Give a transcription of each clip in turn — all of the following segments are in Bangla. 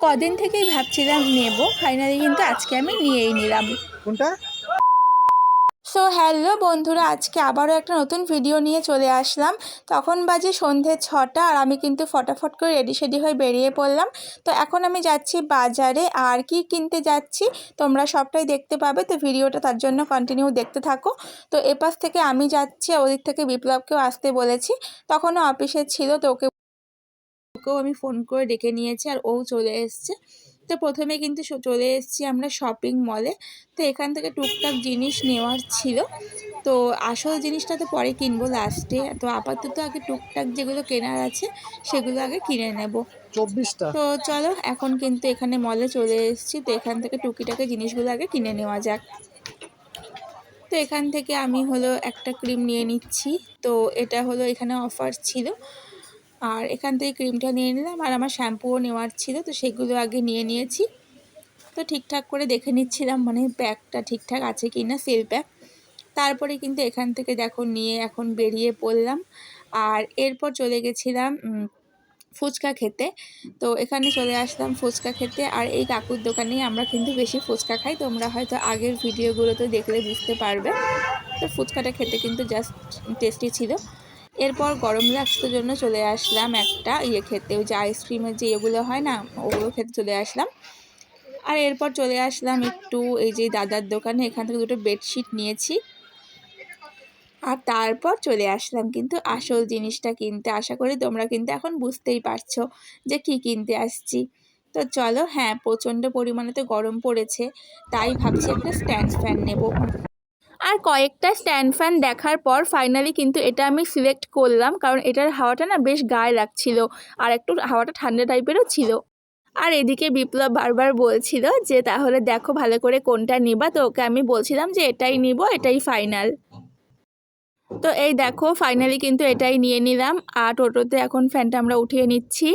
কদিন থেকেই ভাবছিলাম নেব, ফাইনালি কিন্তু আজকে আমি নিয়েই নিলাম। কোনটা? সো হ্যালো বন্ধুরা, আজকে আবারও একটা নতুন ভিডিও নিয়ে চলে আসলাম। তখন বাজে সন্ধে 6টা আর আমি কিন্তু ফটাফট করে রেডি হয়ে বেরিয়ে পড়লাম। তো এখন আমি যাচ্ছি বাজারে, আর কি কিনতে যাচ্ছি তোমরা সবটাই দেখতে পাবে, তো ভিডিওটা তার জন্য কন্টিনিউ দেখতে থাকো। তো এপাশ থেকে আমি যাচ্ছি, ওদিক থেকে বিপ্লবকেও আসতে বলেছি, তখনও অফিসে ছিল, তো ওকেও আমি ফোন করে ডেকে নিয়েছি আর ও চলে এসছে। তো প্রথমে কিন্তু চলে এসেছি আমরা শপিং মলে। তো এখান থেকে টুকটাক জিনিস নেওয়ার ছিল, তো আসল জিনিসটা তো পরে কিনবো লাস্টে। তো আপাতত আগে টুকটাক যেগুলো কেনার আছে সেগুলো আগে কিনে নেব। 24টা। তো চলো, এখন কিন্তু এখানে মলে চলে এসেছি, তো এখান থেকে টুকিটাকে জিনিসগুলো আগে কিনে নেওয়া যাক। তো এখান থেকে আমি হলো একটা ক্রিম নিয়ে নিচ্ছি। তো এটা হলো এখানে অফার ছিল, আর এখান থেকে ক্রিমটা নিয়ে নিলাম, আর আমার শ্যাম্পুও নেওয়ার ছিল, তো সেগুলো আগে নিয়ে নিয়েছি। তো ঠিকঠাক করে দেখে নিচ্ছিলাম, মানে প্যাকটা ঠিকঠাক আছে কি না, সেল প্যাক। তারপরে কিন্তু এখান থেকে দেখো নিয়ে এখন বেরিয়ে পড়লাম, আর এরপর চলে গেছিলাম ফুচকা খেতে। তো এখানে চলে আসলাম ফুচকা খেতে, আর এই কাকুর দোকানেই আমরা কিন্তু বেশি ফুচকা খাই, তোমরা হয়তো আগের ভিডিওগুলোতে দেখলে বুঝতে পারবে। তো ফুচকাটা খেতে কিন্তু জাস্ট টেস্টি ছিল। এরপর গরম লাগছে জন্য চলে আসলাম একটা খেতে, ওই যে আইসক্রিমের যে এগুলো হয় না, ওগুলো খেতে চলে আসলাম। আর এরপর চলে আসলাম একটু এই যে দাদার দোকানে, এখান থেকে দুটো বেডশিট নিয়েছি। আর তারপর চলে আসলাম কিন্তু আসল জিনিসটা কিনতে। আশা করি তোমরা কিন্তু এখন বুঝতেই পারছো যে কি কিনতে আসছি। তো চলো, হ্যাঁ প্রচণ্ড পরিমাণে তো গরম পড়েছে, তাই ভাবছি একটা স্ট্যান্ড ফ্যান নেব। আর কয়েকটা স্ট্যান্ড ফ্যান দেখার পর ফাইনালি কিন্তু এটা আমি সিলেক্ট করলাম, কারণ এটার হাওয়াটা না বেশ গায়ে লাগছিল, আর একটু হাওয়াটা ঠান্ডা টাইপেরও ছিল। আর এদিকে বিপ্লব বারবার বলছিল যে তাহলে দেখো ভালো করে কোনটা নিবা, তো ওকে আমি বলছিলাম যে এটাই নিব, এটাই ফাইনাল। তো এই দেখো ফাইনালি কিন্তু এটাই নিয়ে নিলাম, আর টোটোতে এখন ফ্যানটা আমরা উঠিয়ে নিচ্ছি।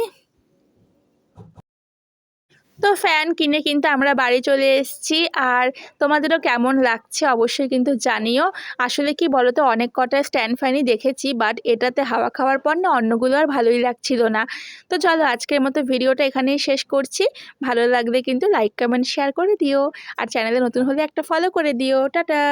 তো ফ্যান কিনে কিন্তু আমরা বাড়ি চলে এসেছি, আর তোমাদেরও কেমন লাগছে অবশ্যই কিন্তু জানিও। আসলে কি বলো তো, অনেক কটা স্ট্যান্ড ফ্যানই দেখেছি, বাট এটাতে হাওয়া খাওয়ার পর না অন্যগুলো আর ভালোই লাগছিল না। তো চলো আজকের মতো ভিডিওটা এখানেই শেষ করছি। ভালো লাগলে কিন্তু লাইক কমেন্ট শেয়ার করে দিও, আর চ্যানেলে নতুন হলে একটা ফলো করে দিও। টাটা।